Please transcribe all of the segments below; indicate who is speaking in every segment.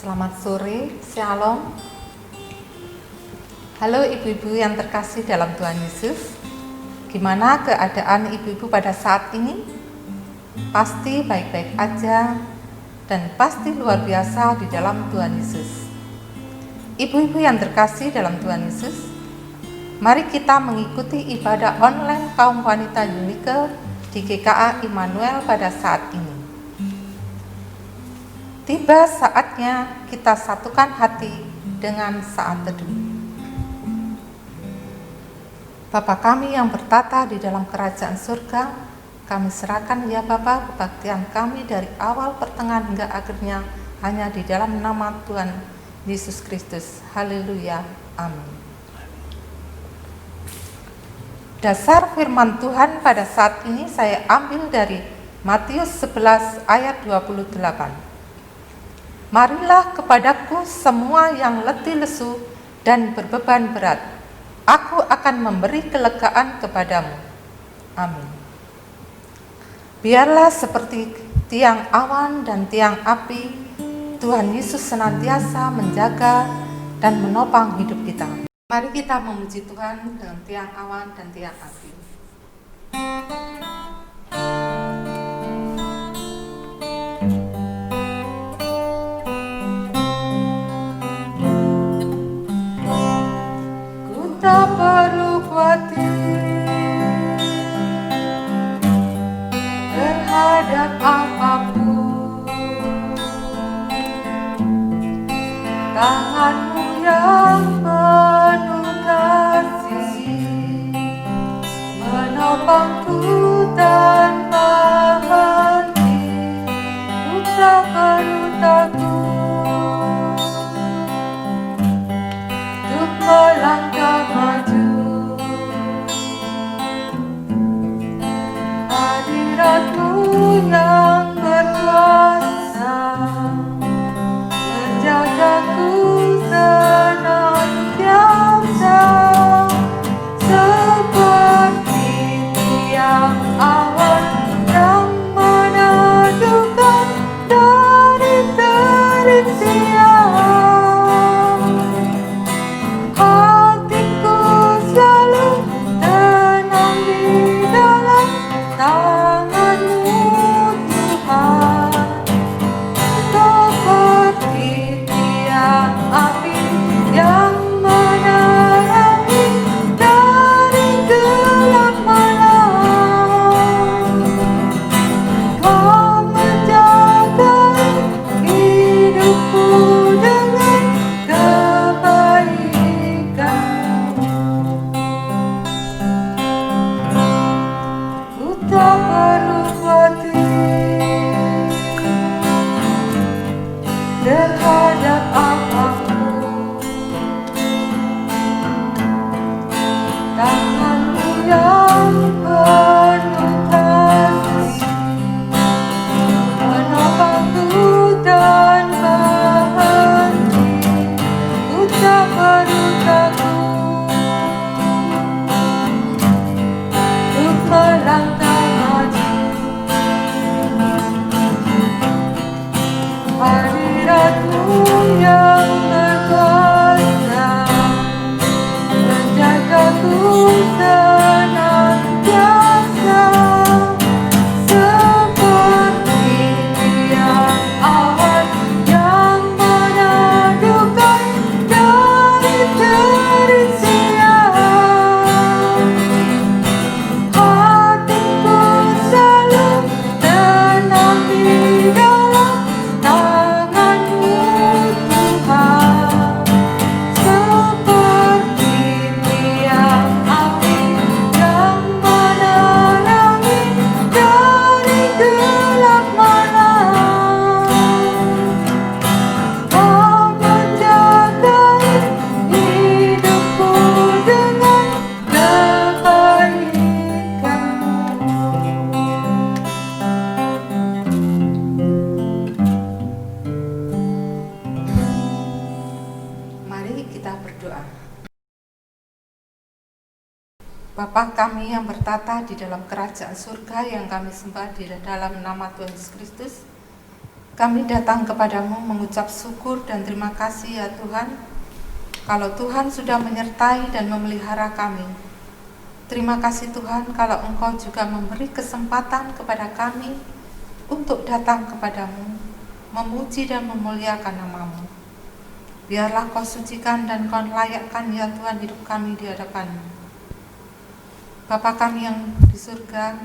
Speaker 1: Selamat sore, Shalom. Halo ibu-ibu yang terkasih dalam Tuhan Yesus. Gimana keadaan ibu-ibu pada saat ini? Pasti baik-baik aja dan pasti luar biasa di dalam Tuhan Yesus. Ibu-ibu yang terkasih dalam Tuhan Yesus, mari kita mengikuti ibadah online kaum wanita Unike di GKA Immanuel pada saat ini. Tiba saatnya kita satukan hati dengan saat teduh. Bapa kami yang bertata di dalam kerajaan surga, kami serahkan ya Bapa kebaktian kami dari awal pertengahan hingga akhirnya hanya di dalam nama Tuhan Yesus Kristus. Haleluya. Amin. Dasar firman Tuhan pada saat ini saya ambil dari Matius 11 ayat 28. Marilah kepadaku semua yang letih lesu dan berbeban berat, aku akan memberi kelegaan kepadamu. Amin. Biarlah seperti tiang awan dan tiang api, Tuhan Yesus senantiasa menjaga dan menopang hidup kita. Mari kita memuji Tuhan dengan tiang awan dan tiang api. Tak perlu khawatir terhadap apapun, tanganmu yang penuh kasih menopangku tanpa henti. Ku tak perlu takut untuk melangkah maju. Hadiratmu yang berkuasa menjagaku senantiasa, seperti tiang awan yang meneduhkan dari terik siang. Hatiku selalu tenang di dalam tangan-Mu Tuhan, seperti tiang api yang menerangi dari gelap malam. Kau menjaga hidupku dengan kebaikan-Mu. Ku tak perlu khawatir terhadap apapun, tangan-Mu yang penuh kasih menopangku tanpa henti. Ku tak perlu takut untuk melangkah maju. Hadirat-Mu yang berkuasa menjagaku senantiasa, seperti tiang awan yang meneduhkan dari terik siang. Hatiku selalu tenang di dalam tangan-Mu Tuhan, seperti tiang api yang menerangi dari gelap malam. Kau menjaga hidupku dengan kebaikan-Mu. Mari kita berdoa. Bapa kami yang bertata di dalam kerajaan surga yang kami sembah di dalam nama Tuhan Yesus Kristus, Kami datang kepadamu mengucap syukur dan terima kasih ya Tuhan, kalau Tuhan sudah menyertai dan memelihara kami. Terima kasih Tuhan kalau Engkau juga memberi kesempatan kepada kami untuk datang kepadamu, memuji dan memuliakan nama-Mu. Biarlah Kau sucikan dan Kau layakkan ya Tuhan hidup kami di hadapan-Mu. Bapa kami yang di surga,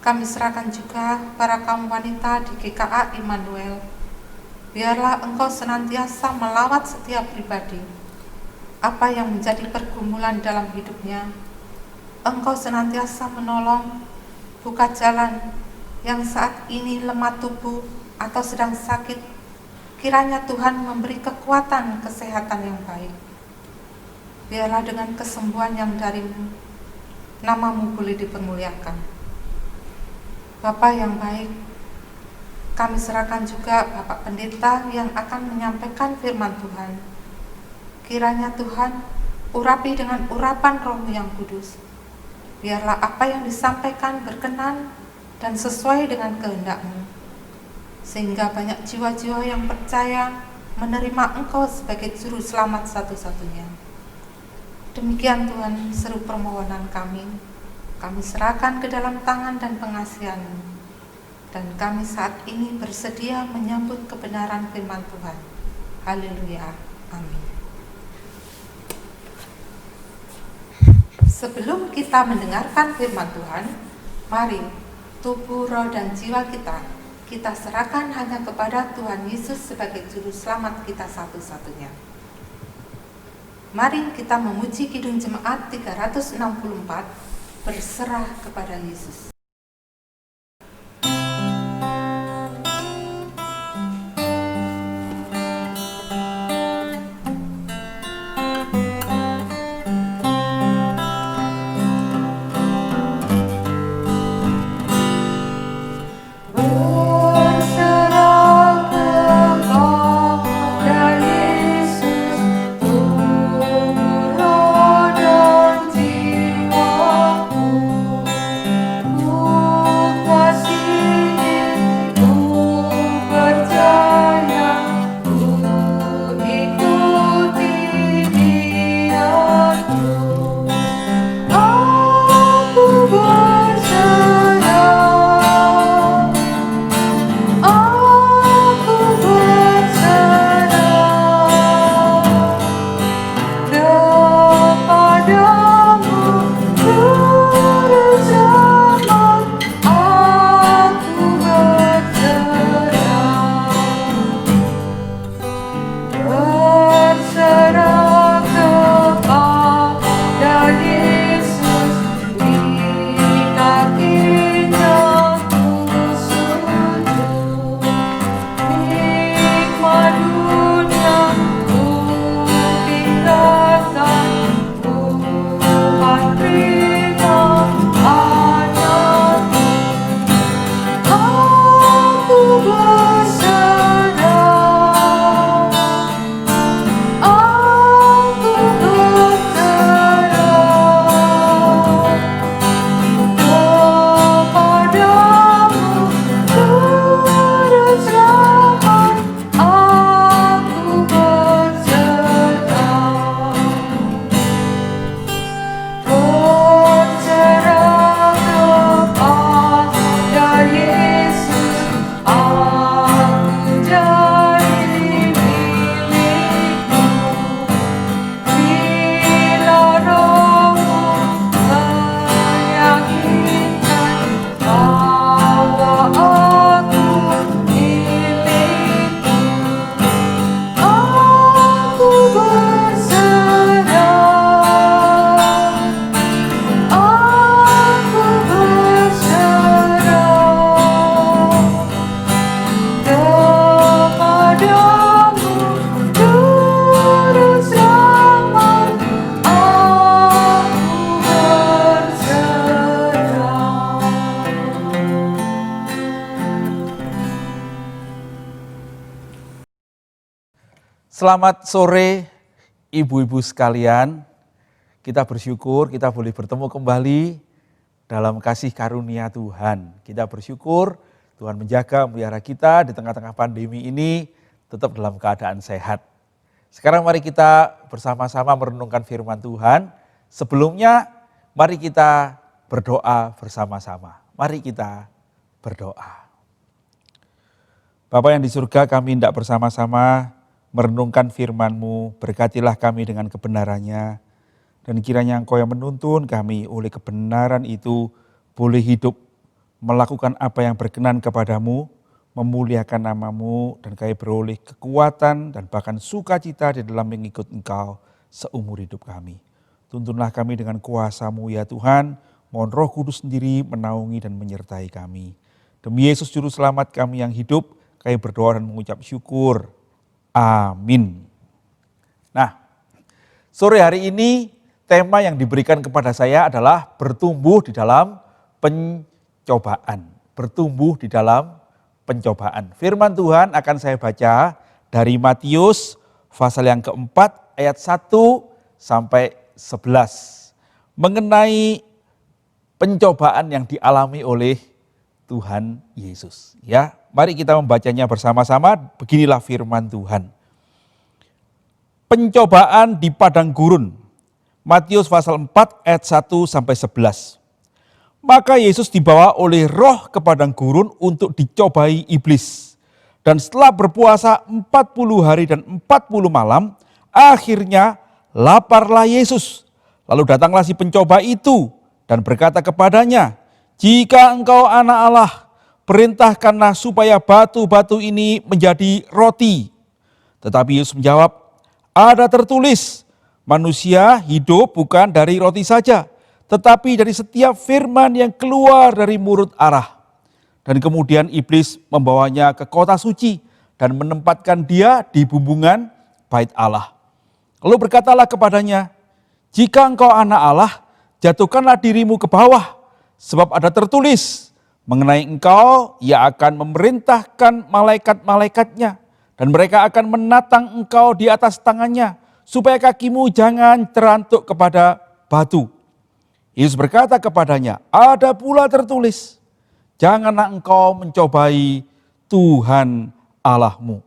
Speaker 1: kami serahkan juga para kaum wanita di GKA Immanuel. Biarlah Engkau senantiasa melawat setiap pribadi. Apa yang menjadi pergumulan dalam hidupnya, Engkau senantiasa menolong, buka jalan yang saat ini lemah tubuh atau sedang sakit. Kiranya Tuhan memberi kekuatan kesehatan yang baik. Biarlah dengan kesembuhan yang dari-Mu, nama-Mu boleh dipermuliakan. Bapa yang baik, kami serahkan juga Bapak Pendeta yang akan menyampaikan firman Tuhan. Kiranya Tuhan urapi dengan urapan Roh-Mu yang kudus. Biarlah apa yang disampaikan berkenan dan sesuai dengan kehendak-Mu, sehingga banyak jiwa-jiwa yang percaya menerima Engkau sebagai juru selamat satu-satunya. Demikian Tuhan seru permohonan kami serahkan ke dalam tangan dan pengasihan-Mu, dan kami saat ini bersedia menyambut kebenaran firman Tuhan. Haleluya, amin. Sebelum kita mendengarkan firman Tuhan, mari tubuh, roh, dan jiwa kita serahkan hanya kepada Tuhan Yesus sebagai juru selamat kita satu-satunya. Mari kita memuji Kidung Jemaat 364, berserah kepada Yesus.
Speaker 2: Selamat sore ibu-ibu sekalian, kita bersyukur kita boleh bertemu kembali dalam kasih karunia Tuhan. Kita bersyukur Tuhan menjaga, memelihara kita di tengah-tengah pandemi ini tetap dalam keadaan sehat. Sekarang mari kita bersama-sama merenungkan firman Tuhan. Sebelumnya mari kita berdoa bersama-sama. Mari kita berdoa. Bapa yang di surga, kami hendak bersama-sama merenungkan firman-Mu. Berkatilah kami dengan kebenarannya. Dan kiranya Engkau yang menuntun kami oleh kebenaran itu boleh hidup, melakukan apa yang berkenan kepadamu, memuliakan nama-Mu, dan kami beroleh kekuatan dan bahkan sukacita di dalam mengikut Engkau seumur hidup kami. Tuntunlah kami dengan kuasa-Mu ya Tuhan, mohon Roh Kudus sendiri menaungi dan menyertai kami. Demi Yesus Juru Selamat kami yang hidup, kami berdoa dan mengucap syukur. Amin. Nah, sore hari ini tema yang diberikan kepada saya adalah bertumbuh di dalam pencobaan. Bertumbuh di dalam pencobaan. Firman Tuhan akan saya baca dari Matius pasal yang keempat ayat 1 sampai 11. Mengenai pencobaan yang dialami oleh Tuhan Yesus. Ya, mari kita membacanya bersama-sama. Beginilah firman Tuhan. Pencobaan di padang gurun. Matius pasal 4 ayat 1 sampai 11. Maka Yesus dibawa oleh Roh ke padang gurun untuk dicobai iblis. Dan setelah berpuasa 40 hari dan 40 malam, akhirnya laparlah Yesus. Lalu datanglah si pencoba itu dan berkata kepadanya, "Jika engkau anak Allah, perintahkanlah supaya batu-batu ini menjadi roti." Tetapi Yesus menjawab, "Ada tertulis, manusia hidup bukan dari roti saja, tetapi dari setiap firman yang keluar dari mulut Allah." Dan kemudian iblis membawanya ke kota suci dan menempatkan dia di bumbungan bait Allah. Lalu berkatalah kepadanya, "Jika engkau anak Allah, jatuhkanlah dirimu ke bawah, sebab ada tertulis, mengenai engkau ia akan memerintahkan malaikat-malaikatnya, dan mereka akan menatang engkau di atas tangannya, supaya kakimu jangan terantuk kepada batu." Yesus berkata kepadanya, "Ada pula tertulis, janganlah engkau mencobai Tuhan Allahmu."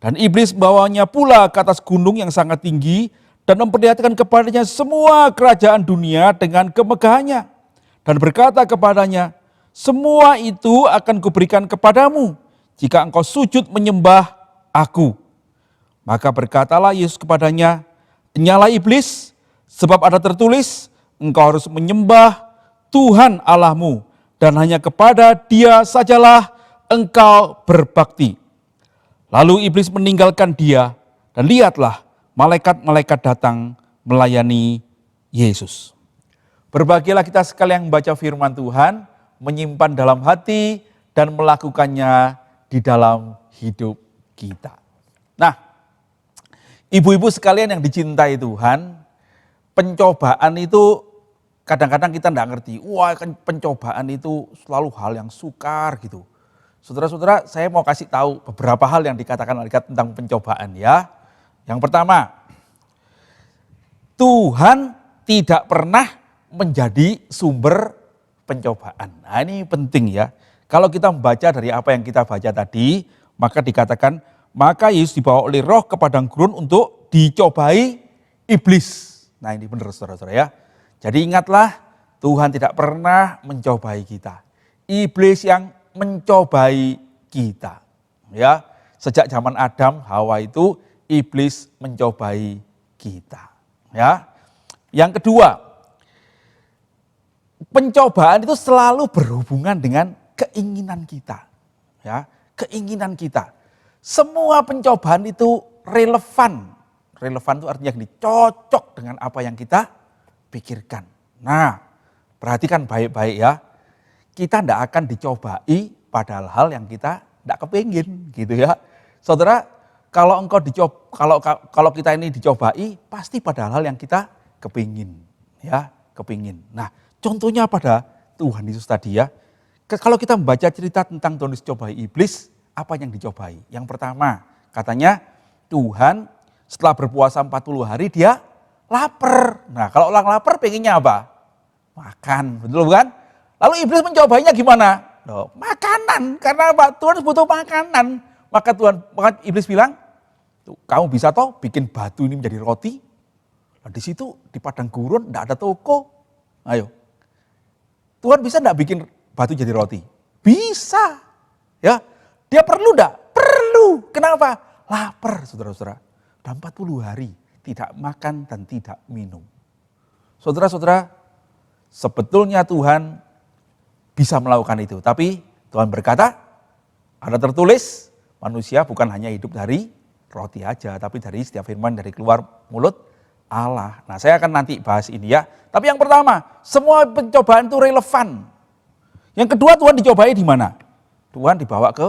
Speaker 2: Dan iblis membawanya pula ke atas gunung yang sangat tinggi dan memperlihatkan kepadanya semua kerajaan dunia dengan kemegahannya. Dan berkata kepadanya, "Semua itu akan kuberikan kepadamu jika engkau sujud menyembah aku." Maka berkatalah Yesus kepadanya, "Enyalah iblis, sebab ada tertulis, engkau harus menyembah Tuhan Allahmu, dan hanya kepada Dia sajalah engkau berbakti." Lalu iblis meninggalkan dia, dan lihatlah malaikat-malaikat datang melayani Yesus. Berbahagialah kita sekalian yang membaca firman Tuhan, menyimpan dalam hati, dan melakukannya di dalam hidup kita. Nah, ibu-ibu sekalian yang dicintai Tuhan, pencobaan itu kadang-kadang kita tidak ngerti. Wah, kan pencobaan itu selalu hal yang sukar gitu. Saudara-saudara, saya mau kasih tahu beberapa hal yang dikatakan Alkitab tentang pencobaan ya. Yang pertama, Tuhan tidak pernah menjadi sumber pencobaan. Nah, ini penting ya. Kalau kita membaca dari apa yang kita baca tadi, maka dikatakan, maka Yesus dibawa oleh Roh ke padang gurun untuk dicobai iblis. Nah, ini benar saudara-saudara ya. Jadi ingatlah, Tuhan tidak pernah mencobai kita. Iblis yang mencobai kita. Ya, sejak zaman Adam, Hawa itu iblis mencobai kita. Ya. Yang kedua, pencobaan itu selalu berhubungan dengan keinginan kita. Ya, keinginan kita. Semua pencobaan itu relevan. Relevan itu artinya gini, cocok dengan apa yang kita pikirkan. Nah, perhatikan baik-baik ya. Kita tidak akan dicobai pada hal yang kita tidak kepingin gitu ya. Saudara, kalau kalau kita ini dicobai pasti pada hal yang kita kepingin ya, kepingin. Nah, contohnya pada Tuhan Yesus tadi ya. Kalau kita membaca cerita tentang Tuhan Yesus cobai iblis, apa yang dicobai? Yang pertama, katanya Tuhan setelah berpuasa 40 hari dia lapar. Nah, kalau orang lapar pengennya apa? Makan, betul bukan? Lalu iblis mencobanya gimana? Loh, makanan, karena apa? Tuhan butuh makanan. Maka iblis bilang, "Tuh, kamu bisa toh bikin batu ini menjadi roti?" Nah, di situ di padang gurun enggak ada toko. Ayo. Tuhan bisa enggak bikin batu jadi roti? Bisa. Ya. Dia perlu enggak? Perlu. Kenapa? Lapar, saudara-saudara. Udah 40 hari tidak makan dan tidak minum. Saudara-saudara, sebetulnya Tuhan bisa melakukan itu. Tapi Tuhan berkata, ada tertulis, manusia bukan hanya hidup dari roti aja, tapi dari setiap firman dari keluar mulut Allah. Nah, saya akan nanti bahas ini ya. Tapi yang pertama, semua pencobaan itu relevan. Yang kedua, Tuhan dicobai di mana? Tuhan dibawa ke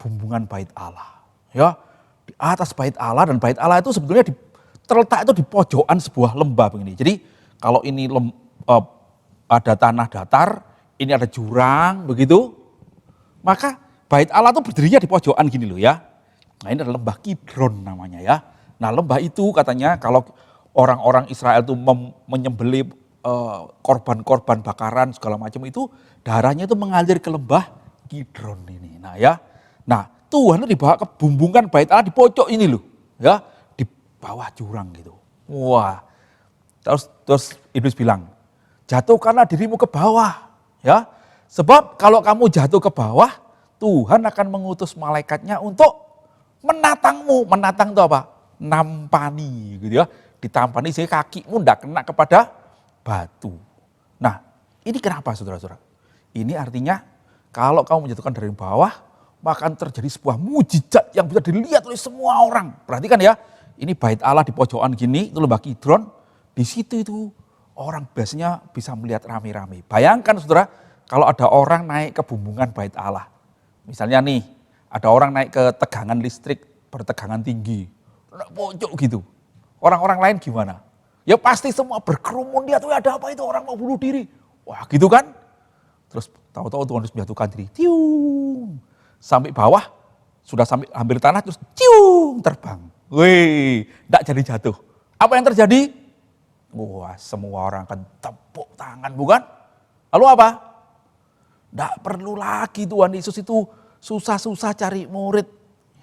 Speaker 2: bumbungan bait Allah. Ya, di atas bait Allah, dan bait Allah itu sebetulnya terletak itu di pojokan sebuah lembah begini. Jadi kalau ini ada tanah datar, ini ada jurang begitu, maka bait Allah itu berdirinya di pojokan gini loh ya. Nah, ini adalah lembah Kidron namanya ya. Nah, lembah itu katanya kalau orang-orang Israel itu menyembelih korban-korban bakaran segala macam itu, darahnya itu mengalir ke lembah Kidron ini. Nah ya, nah Tuhan itu dibawa ke bumbungan bait Allah di pojok ini loh ya, di bawah jurang gitu. Wah, terus iblis bilang, jatuhkanlah dirimu ke bawah ya, sebab kalau kamu jatuh ke bawah, Tuhan akan mengutus malaikatnya untuk menatangmu. Menatang itu apa? Nampani gitu ya. Ditampani sehingga kakimu tidak kena kepada batu. Nah, ini kenapa saudara-saudara? Ini artinya kalau kamu menjatuhkan dari bawah, maka akan terjadi sebuah mujizat yang bisa dilihat oleh semua orang. Perhatikan ya, ini bait Allah di pojokan gini, itu lembah Kidron. Di situ itu orang biasanya bisa melihat rame-rame. Bayangkan saudara, kalau ada orang naik ke bumbungan bait Allah. Misalnya nih, ada orang naik ke tegangan listrik bertegangan tinggi. Pojok gitu. Orang-orang lain gimana? Ya pasti semua berkerumun, dia tuh ada apa itu, orang mau bunuh diri. Wah gitu kan. Terus tahu-tahu Tuhan Yesus menjatuhkan diri. Tiung. Sampai bawah, sudah sampai hampir tanah, terus tiung terbang. Wih, tidak jadi jatuh. Apa yang terjadi? Wah, semua orang akan tepuk tangan, bukan? Lalu apa? Tidak perlu lagi Tuhan Yesus itu susah-susah cari murid.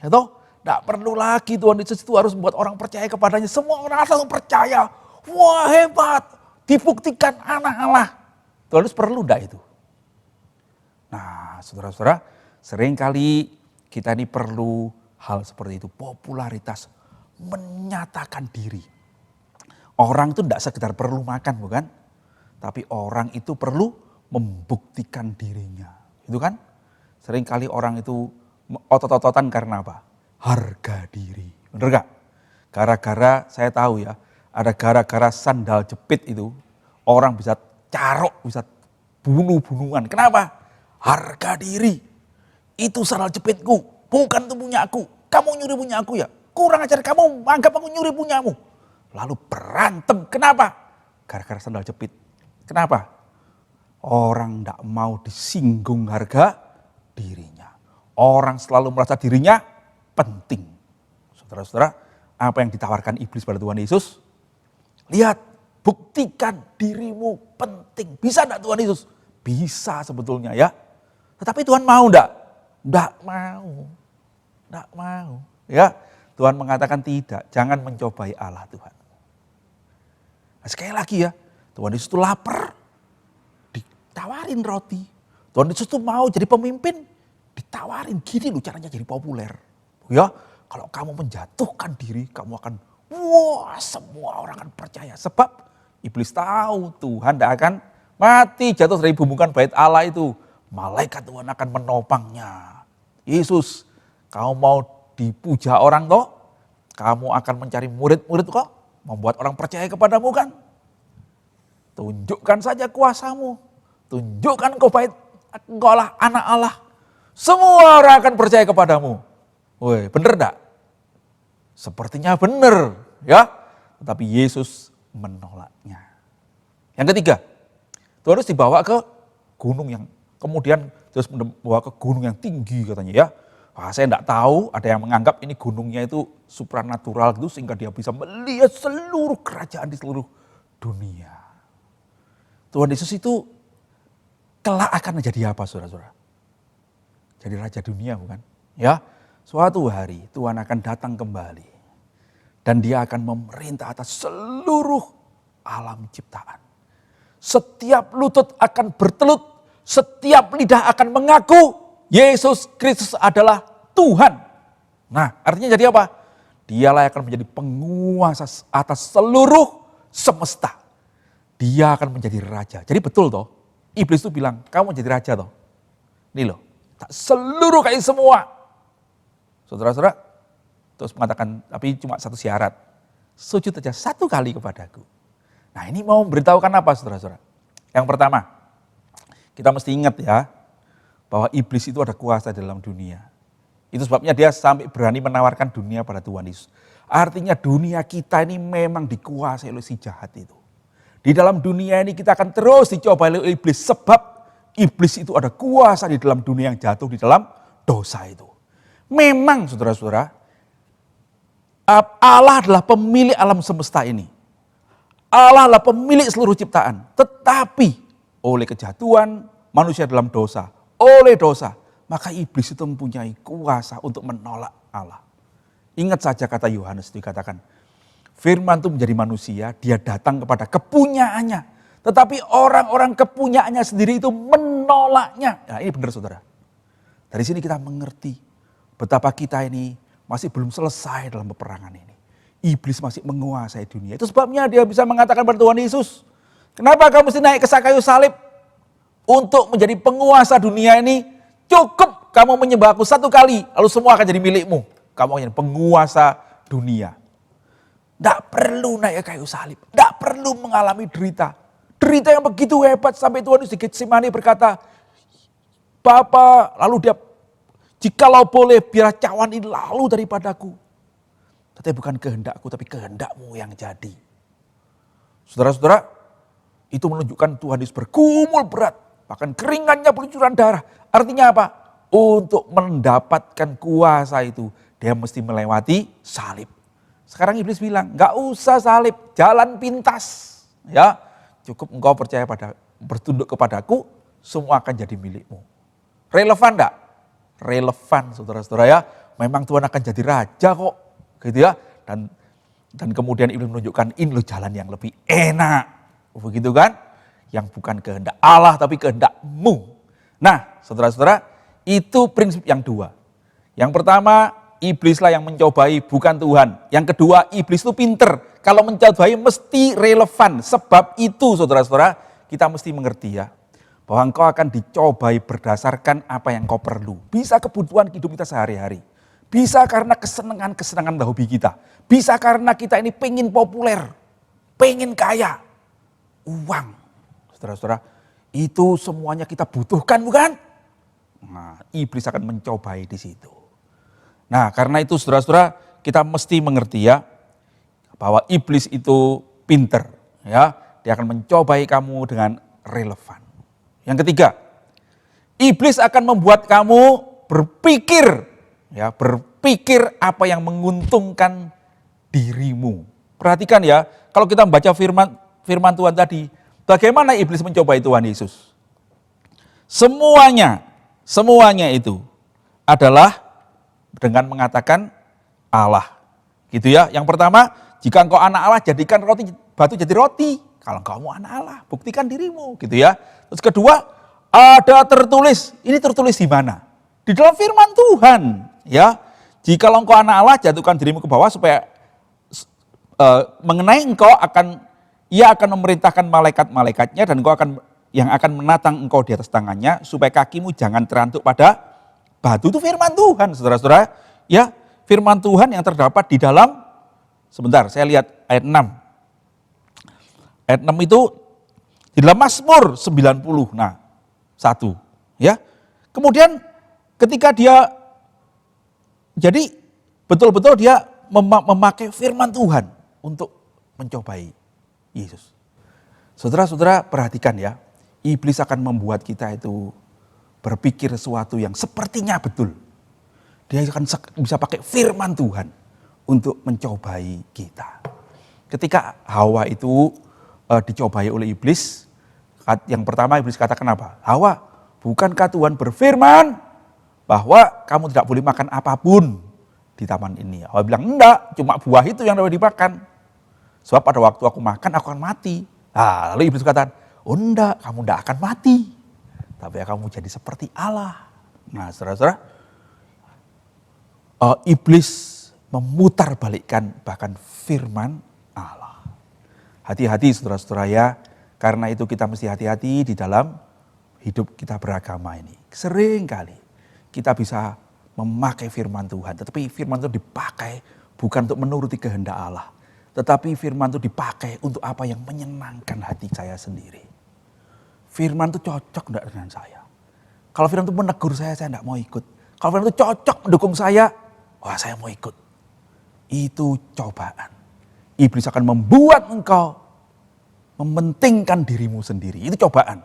Speaker 2: Ya toh? Tidak perlu lagi Tuhan Yesus itu harus membuat orang percaya kepadanya. Semua orang langsung percaya. Wah hebat, dibuktikan anak Allah. Tuhan Yesus perlu enggak itu? Nah saudara-saudara, seringkali kita ini perlu hal seperti itu. Popularitas, menyatakan diri. Orang itu tidak sekedar perlu makan bukan? Tapi orang itu perlu membuktikan dirinya. Itu kan? Seringkali orang itu otot-ototan karena apa? Harga diri. Benar gak? Gara-gara saya tahu ya, ada gara-gara sandal jepit itu, orang bisa carok, bisa bunuh-bunuhan. Kenapa? Harga diri. Itu sandal jepitku, bukan itu punya aku. Kamu nyuri punya aku ya? Kurang ajar kamu, anggap aku nyuri punyamu. Lalu berantem. Kenapa? Gara-gara sandal jepit. Kenapa? Orang tidak mau disinggung harga dirinya. Orang selalu merasa dirinya penting. Saudara-saudara, apa yang ditawarkan iblis pada Tuhan Yesus? Lihat, buktikan dirimu penting. Bisa enggak Tuhan Yesus? Bisa sebetulnya ya. Tetapi Tuhan mau enggak? Enggak mau. Enggak mau. Ya, Tuhan mengatakan tidak, jangan mencobai Allah Tuhan. Nah, sekali lagi ya, Tuhan Yesus itu lapar, ditawarin roti. Tuhan Yesus itu mau jadi pemimpin, ditawarin gini loh caranya jadi populer. Ya, kalau kamu menjatuhkan diri, kamu akan, wah semua orang akan percaya. Sebab iblis tahu Tuhan tidak akan mati jatuh dari bumbungan bait Allah itu. Malaikat Tuhan akan menopangnya. Yesus, kamu mau dipuja orang toh? Kamu akan mencari murid-murid kok? Membuat orang percaya kepadamu kan? Tunjukkan saja kuasamu. Tunjukkan engkau lah anak Allah. Semua orang akan percaya kepadamu. Woi, bener enggak? Sepertinya benar, ya. Tetapi Yesus menolaknya. Yang ketiga, Tuhan Yesus dibawa ke gunung yang kemudian terus membawa ke gunung yang tinggi katanya ya. Wah, saya enggak tahu, ada yang menganggap ini gunungnya itu supranatural gitu sehingga dia bisa melihat seluruh kerajaan di seluruh dunia. Tuhan Yesus itu kelak akan menjadi apa, saudara-saudara? jadi raja dunia, bukan? Ya, suatu hari Tuhan akan datang kembali dan dia akan memerintah atas seluruh alam ciptaan. Setiap lutut akan bertelut, setiap lidah akan mengaku Yesus Kristus adalah Tuhan. Nah, artinya jadi apa? Dialah yang akan menjadi penguasa atas seluruh semesta. Dia akan menjadi raja. Jadi betul toh, iblis itu bilang, kamu jadi raja toh. Ini loh, tak seluruh kayak semua. Saudara-saudara, terus mengatakan, tapi cuma satu syarat. Sujud aja satu kali kepadaku. Nah ini mau memberitahukan apa saudara-saudara? Yang pertama, kita mesti ingat ya, bahwa iblis itu ada kuasa dalam dunia. Itu sebabnya dia sampai berani menawarkan dunia pada Tuhan Yesus. Artinya dunia kita ini memang dikuasai oleh si jahat itu. Di dalam dunia ini kita akan terus dicoba oleh iblis. Sebab iblis itu ada kuasa di dalam dunia yang jatuh di dalam dosa itu. Memang saudara-saudara, Allah adalah pemilik alam semesta ini. Allah adalah pemilik seluruh ciptaan. Tetapi oleh kejatuhan manusia dalam dosa, oleh dosa, maka iblis itu mempunyai kuasa untuk menolak Allah. Ingat saja kata Yohanes itu dikatakan, firman itu menjadi manusia, dia datang kepada kepunyaannya. Tetapi orang-orang kepunyaannya sendiri itu menolaknya. Nah ini benar saudara. Dari sini kita mengerti betapa kita ini masih belum selesai dalam peperangan ini. Iblis masih menguasai dunia. Itu sebabnya dia bisa mengatakan kepada Tuhan Yesus, kenapa kamu mesti naik ke kayu salib? Untuk menjadi penguasa dunia ini, cukup kamu menyembah aku satu kali, lalu semua akan jadi milikmu. Kamu akan penguasa dunia. Tidak perlu naik ke kayu salib, tidak perlu mengalami derita. Derita yang begitu hebat sampai Tuhan Yesus di Getsemani berkata, Bapa, lalu dia, jikalau boleh biar cawan ini lalu daripadaku. Tapi bukan kehendakku, tapi kehendakmu yang jadi. Saudara-saudara, itu menunjukkan Tuhan Yesus bergumul berat. Bahkan keringannya peluncuran darah. Artinya apa? Untuk mendapatkan kuasa itu, dia mesti melewati salib. Sekarang iblis bilang, gak usah salib, jalan pintas. Ya, cukup engkau percaya bertunduk kepadaku, semua akan jadi milikmu. Relevan gak? Relevan saudara-saudara ya. Memang Tuhan akan jadi raja kok. Gitu ya, dan kemudian iblis menunjukkan ini loh jalan yang lebih enak, begitu kan, yang bukan kehendak Allah tapi kehendakmu. Nah saudara-saudara, itu prinsip yang dua. Yang pertama, iblislah yang mencobai, bukan Tuhan. Yang kedua, iblis itu pinter, kalau mencobai mesti relevan. Sebab itu saudara-saudara, kita mesti mengerti ya, bahwa engkau akan dicobai berdasarkan apa yang kau perlu. Bisa kebutuhan hidup kita sehari-hari. Bisa karena kesenangan hobi kita. Bisa karena kita ini pengen populer, pengen kaya. Uang, saudara-saudara, itu semuanya kita butuhkan bukan? Nah, iblis akan mencobai di situ. Nah, karena itu saudara-saudara, kita mesti mengerti ya, bahwa iblis itu pinter. Ya, dia akan mencobai kamu dengan relevan. Yang ketiga, iblis akan membuat kamu berpikir apa yang menguntungkan dirimu. Perhatikan ya, kalau kita membaca firman Tuhan tadi, bagaimana iblis mencobai Tuhan Yesus? Semuanya itu adalah dengan mengatakan Allah. Gitu ya. Yang pertama, jika engkau anak Allah, jadikan batu jadi roti. Kalau kamu anak Allah, buktikan dirimu, gitu ya. Terus kedua, ada tertulis. Ini tertulis di mana? Di dalam firman Tuhan. Ya, jika engkau anak Allah, jatuhkan dirimu ke bawah supaya mengenai engkau ia akan memerintahkan malaikat-malaikatnya dan engkau yang akan menatang engkau di atas tangannya supaya kakimu jangan terantuk pada batu. Itu firman Tuhan, saudara-saudara. Ya, firman Tuhan yang terdapat di dalam, sebentar, saya lihat ayat 6. Ayat 6 itu di dalam Mazmur 90. Nah, 1. Ya. Kemudian ketika dia jadi betul-betul dia memakai firman Tuhan untuk mencobai Yesus. Saudara-saudara perhatikan ya, iblis akan membuat kita itu berpikir sesuatu yang sepertinya betul. Dia akan bisa pakai firman Tuhan untuk mencobai kita. Ketika Hawa itu dicobai oleh iblis, yang pertama iblis katakan apa? Hawa, bukankah Tuhan berfirman bahwa kamu tidak boleh makan apapun di taman ini. Hawa bilang, enggak, cuma buah itu yang boleh dimakan. Sebab pada waktu aku makan, aku akan mati. Nah, lalu iblis katakan, oh enggak, kamu enggak akan mati. Tapi kamu jadi seperti Allah. Nah, saudara-saudara, iblis memutarbalikkan bahkan firman Allah. Hati-hati saudara-saudara ya, karena itu kita mesti hati-hati di dalam hidup kita beragama ini. Sering kali kita bisa memakai firman Tuhan, tetapi firman itu dipakai bukan untuk menuruti kehendak Allah. Tetapi firman itu dipakai untuk apa yang menyenangkan hati saya sendiri. Firman itu cocok enggak dengan saya? Kalau firman itu menegur saya enggak mau ikut. Kalau firman itu cocok mendukung saya, wah saya mau ikut. Itu cobaan. Iblis akan membuat engkau mementingkan dirimu sendiri. Itu cobaan.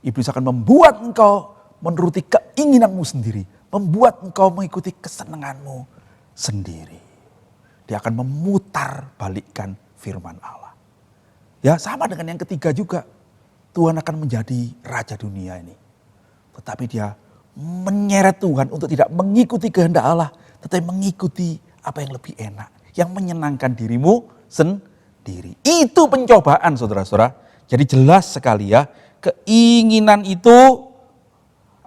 Speaker 2: Iblis akan membuat engkau menuruti keinginanmu sendiri. Membuat engkau mengikuti kesenanganmu sendiri. Dia akan memutar balikkan firman Allah. Ya sama dengan yang ketiga juga. Tuhan akan menjadi raja dunia ini. Tetapi dia menyeret Tuhan untuk tidak mengikuti kehendak Allah. Tetapi mengikuti apa yang lebih enak. Yang menyenangkan dirimu sendiri. Itu pencobaan saudara-saudara. Jadi jelas sekali ya. Keinginan itu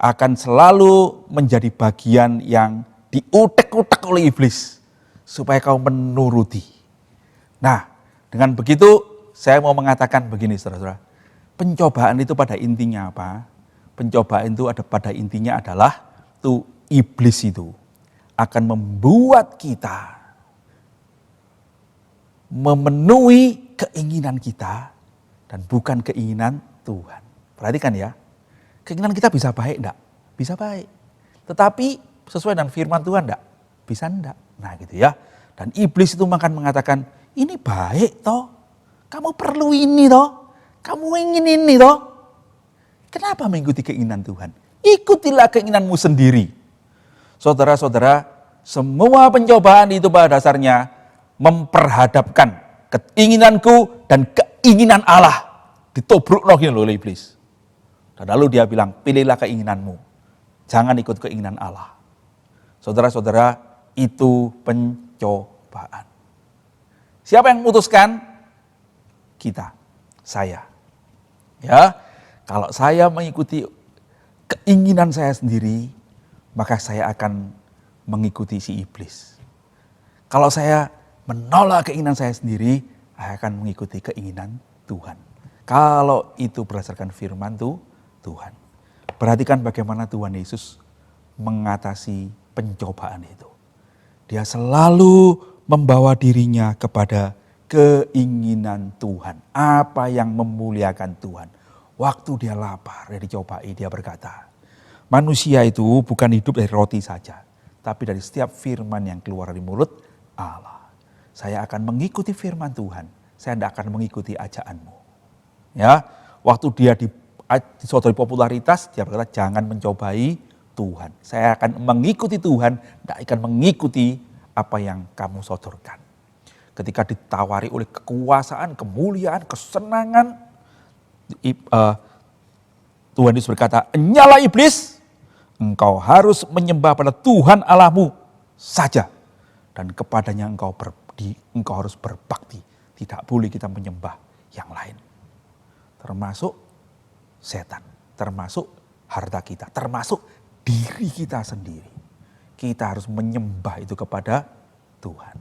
Speaker 2: akan selalu menjadi bagian yang diutek-utek oleh iblis. Supaya kau menuruti. Nah, dengan begitu saya mau mengatakan begini saudara-saudara. Pencobaan itu pada intinya apa? Pencobaan itu pada intinya adalah tuh iblis itu akan membuat kita memenuhi keinginan kita dan bukan keinginan Tuhan. Perhatikan ya, keinginan kita bisa baik enggak? Bisa baik. Tetapi sesuai dengan firman Tuhan enggak? Bisa enggak? Nah gitu ya. Dan iblis itu akan mengatakan, ini baik toh. Kamu perlu ini toh. Kamu ingin ini toh. Kenapa mengikuti keinginan Tuhan? Ikutilah keinginanmu sendiri. Saudara-saudara, semua pencobaan itu pada dasarnya memperhadapkan keinginanku dan keinginan Allah. Ditobruk oleh iblis. Dan lalu dia bilang, pilihlah keinginanmu. Jangan ikut keinginan Allah. Saudara-saudara, itu pencobaan. Siapa yang memutuskan? Kita, saya. Ya, kalau saya mengikuti keinginan saya sendiri, maka saya akan mengikuti si iblis. Kalau saya menolak keinginan saya sendiri, saya akan mengikuti keinginan Tuhan. Kalau itu berdasarkan firman Tuhan. Perhatikan bagaimana Tuhan Yesus mengatasi pencobaan itu. Dia selalu membawa dirinya kepada keinginan Tuhan. Apa yang memuliakan Tuhan. Waktu dia lapar, dia dicobai, dia berkata, manusia itu bukan hidup dari roti saja, tapi dari setiap firman yang keluar dari mulut Allah. Saya akan mengikuti firman Tuhan, saya tidak akan mengikuti ajaanmu. Ya, waktu dia disodori popularitas, dia berkata jangan mencobai Tuhan. Saya akan mengikuti Tuhan, tidak akan mengikuti apa yang kamu sodorkan. Ketika ditawari oleh kekuasaan, kemuliaan, kesenangan, Tuhan Yesus berkata, "Nyala iblis, engkau harus menyembah pada Tuhan Allahmu saja. Dan kepadanya engkau harus berbakti. Tidak boleh kita menyembah yang lain. Termasuk setan, termasuk harta kita, termasuk diri kita sendiri. Kita harus menyembah itu kepada Tuhan."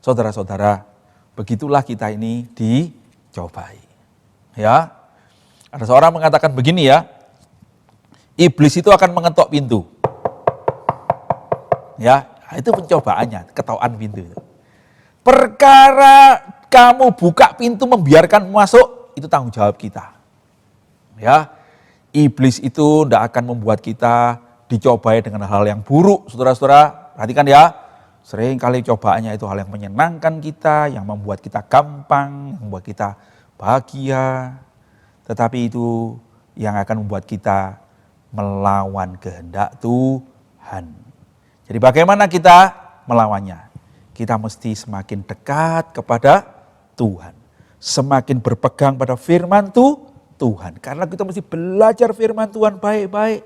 Speaker 2: Saudara-saudara, begitulah kita ini dicobai. Ya, ada seorang mengatakan begini ya, iblis itu akan mengetok pintu. Ya, itu pencobaannya, ketokan pintu itu. Perkara kamu buka pintu membiarkan masuk, itu tanggung jawab kita. Ya, iblis itu tidak akan membuat kita dicobai dengan hal yang buruk, saudara-saudara. Perhatikan ya, sering kali cobaannya itu hal yang menyenangkan kita, yang membuat kita gampang, yang membuat kita bahagia. Tetapi itu yang akan membuat kita melawan kehendak Tuhan. Jadi bagaimana kita melawannya? Kita mesti semakin dekat kepada Tuhan. Semakin berpegang pada firman Tuhan. Karena kita mesti belajar firman Tuhan baik-baik.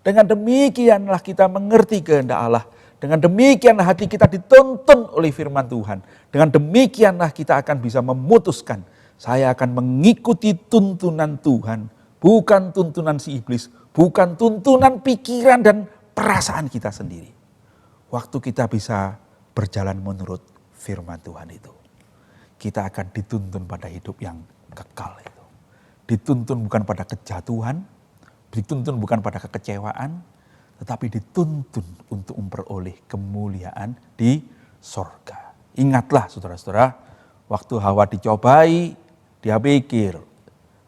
Speaker 2: Dengan demikianlah kita mengerti kehendak Allah. Dengan demikianlah hati kita dituntun oleh firman Tuhan. Dengan demikianlah kita akan bisa memutuskan, saya akan mengikuti tuntunan Tuhan, bukan tuntunan si iblis, bukan tuntunan pikiran dan perasaan kita sendiri. Waktu kita bisa berjalan menurut firman Tuhan itu, kita akan dituntun pada hidup yang kekal itu. Dituntun bukan pada kejatuhan, dituntun bukan pada kekecewaan, tetapi dituntun untuk memperoleh kemuliaan di sorga. Ingatlah saudara-saudara, waktu Hawa dicobai, dia pikir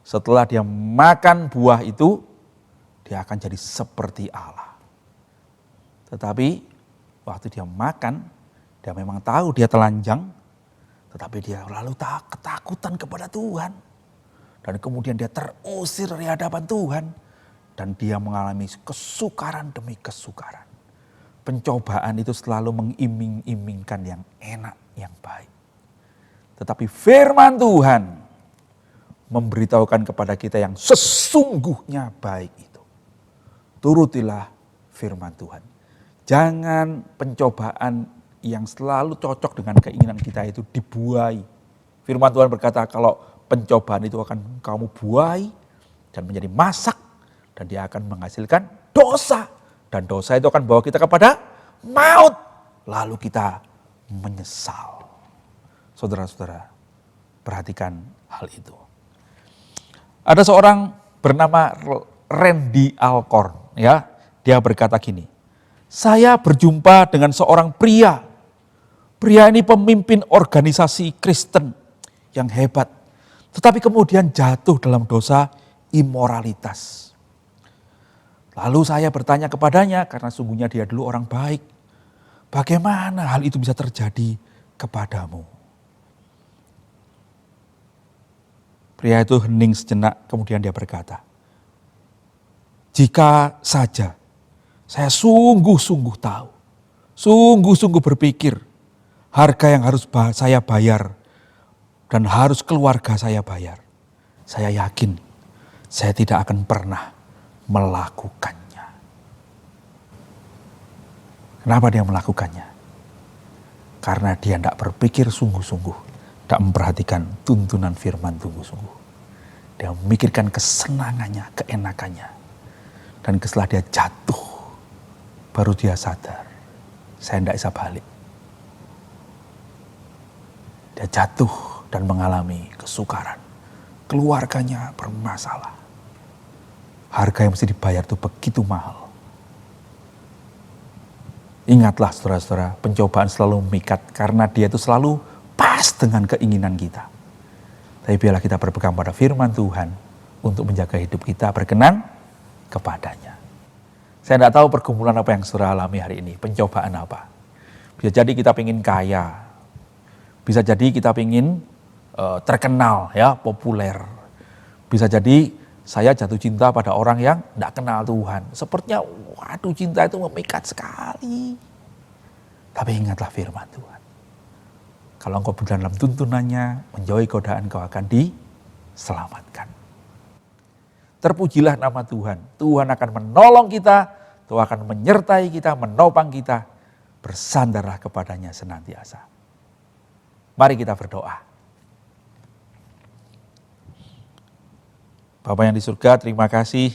Speaker 2: setelah dia makan buah itu, dia akan jadi seperti Allah. Tetapi waktu dia makan, dia memang tahu dia telanjang, tetapi dia lalu ketakutan kepada Tuhan. Dan kemudian dia terusir dari hadapan Tuhan. Dan dia mengalami kesukaran demi kesukaran. Pencobaan itu selalu mengiming-imingkan yang enak, yang baik. Tetapi firman Tuhan memberitahukan kepada kita yang sesungguhnya baik itu. Turutilah firman Tuhan. Jangan pencobaan yang selalu cocok dengan keinginan kita itu dibuai. Firman Tuhan berkata kalau pencobaan itu akan kamu buai dan menjadi masak. Dan dia akan menghasilkan dosa. Dan dosa itu akan bawa kita kepada maut. Lalu kita menyesal. Saudara-saudara, perhatikan hal itu. Ada seorang bernama Randy Alcorn. Ya, dia berkata gini, saya berjumpa dengan seorang pria. Pria ini pemimpin organisasi Kristen yang hebat. Tetapi kemudian jatuh dalam dosa imoralitas. Lalu saya bertanya kepadanya, karena sungguhnya dia dulu orang baik. Bagaimana hal itu bisa terjadi kepadamu? Pria itu hening sejenak, kemudian dia berkata, jika saja saya sungguh-sungguh tahu, sungguh-sungguh berpikir, harga yang harus saya bayar dan harus keluarga saya bayar, saya yakin saya tidak akan pernah melakukannya. Kenapa dia melakukannya? Karena dia tidak berpikir sungguh-sungguh, tidak memperhatikan tuntunan firman sungguh-sungguh. Dia memikirkan kesenangannya, keenakannya. Dan setelah dia jatuh, baru dia sadar, saya tidak bisa balik. Dia jatuh dan mengalami kesukaran. Keluarganya bermasalah. Harga yang mesti dibayar itu begitu mahal. Ingatlah saudara-saudara, pencobaan selalu memikat karena dia itu selalu pas dengan keinginan kita. Tapi biarlah kita berpegang pada firman Tuhan untuk menjaga hidup kita berkenan kepadanya. Saya tidak tahu pergumulan apa yang saudara alami hari ini, pencobaan apa. Bisa jadi kita ingin kaya, bisa jadi kita ingin terkenal, ya, populer. Bisa jadi saya jatuh cinta pada orang yang tidak kenal Tuhan. Sepertinya, waduh, cinta itu memikat sekali. Tapi ingatlah firman Tuhan. Kalau engkau berjalan dalam tuntunannya, menjauhi godaan, kau akan diselamatkan. Terpujilah nama Tuhan. Tuhan akan menolong kita, Tuhan akan menyertai kita, menopang kita. Bersandarlah kepadanya senantiasa. Mari kita berdoa. Bapa yang di surga, terima kasih.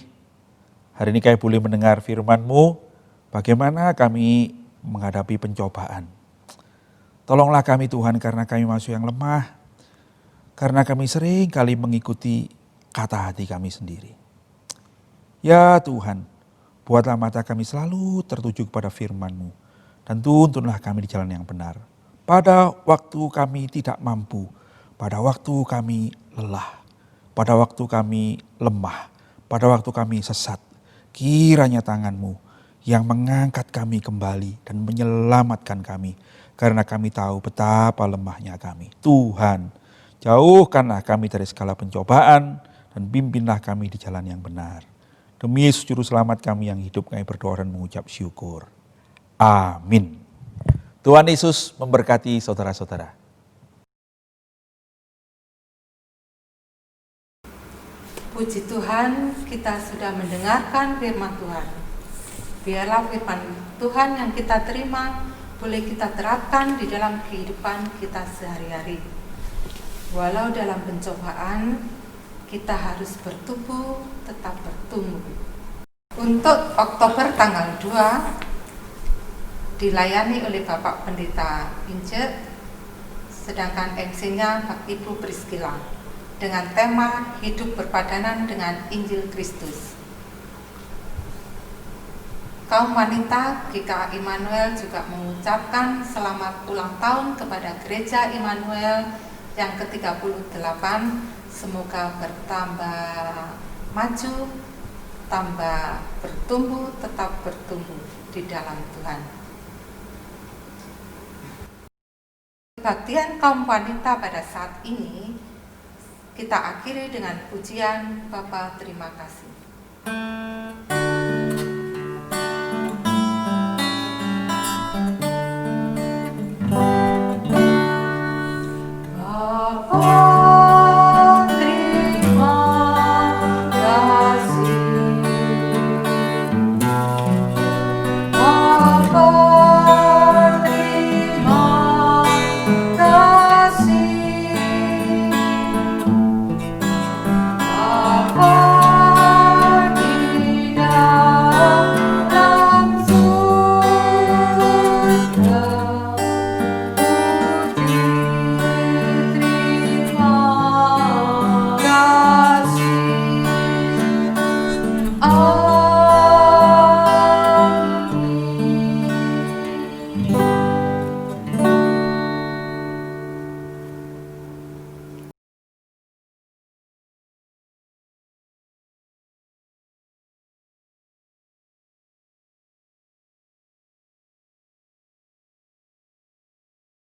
Speaker 2: Hari ini kami boleh mendengar firman-Mu, bagaimana kami menghadapi pencobaan. Tolonglah kami Tuhan, karena kami masih yang lemah, karena kami sering kali mengikuti kata hati kami sendiri. Ya Tuhan, buatlah mata kami selalu tertuju kepada firman-Mu, dan tuntunlah kami di jalan yang benar. Pada waktu kami tidak mampu, pada waktu kami lelah, pada waktu kami lemah, pada waktu kami sesat, kiranya tangan-Mu yang mengangkat kami kembali dan menyelamatkan kami. Karena kami tahu betapa lemahnya kami. Tuhan, jauhkanlah kami dari segala pencobaan dan pimpinlah kami di jalan yang benar. Demi Yesus Juru Selamat kami yang hidup, kami berdoa dan mengucap syukur. Amin. Tuhan Yesus memberkati saudara-saudara.
Speaker 1: Puji Tuhan, kita sudah mendengarkan firman Tuhan. Biarlah firman Tuhan yang kita terima boleh kita terapkan di dalam kehidupan kita sehari-hari. Walau dalam pencobaan, kita harus bertumbuh, tetap bertumbuh. Untuk Oktober tanggal 2, dilayani oleh Bapak Pendeta Ince, sedangkan MC-nya Ibu Priscilla, dengan tema Hidup Berpadanan dengan Injil Kristus. Kaum wanita GKA Immanuel juga mengucapkan selamat ulang tahun kepada Gereja Immanuel yang ke-38. Semoga bertambah maju, tambah bertumbuh, tetap bertumbuh di dalam Tuhan. Kebaktian kaum wanita pada saat ini kita akhiri dengan pujian Bapa terima kasih.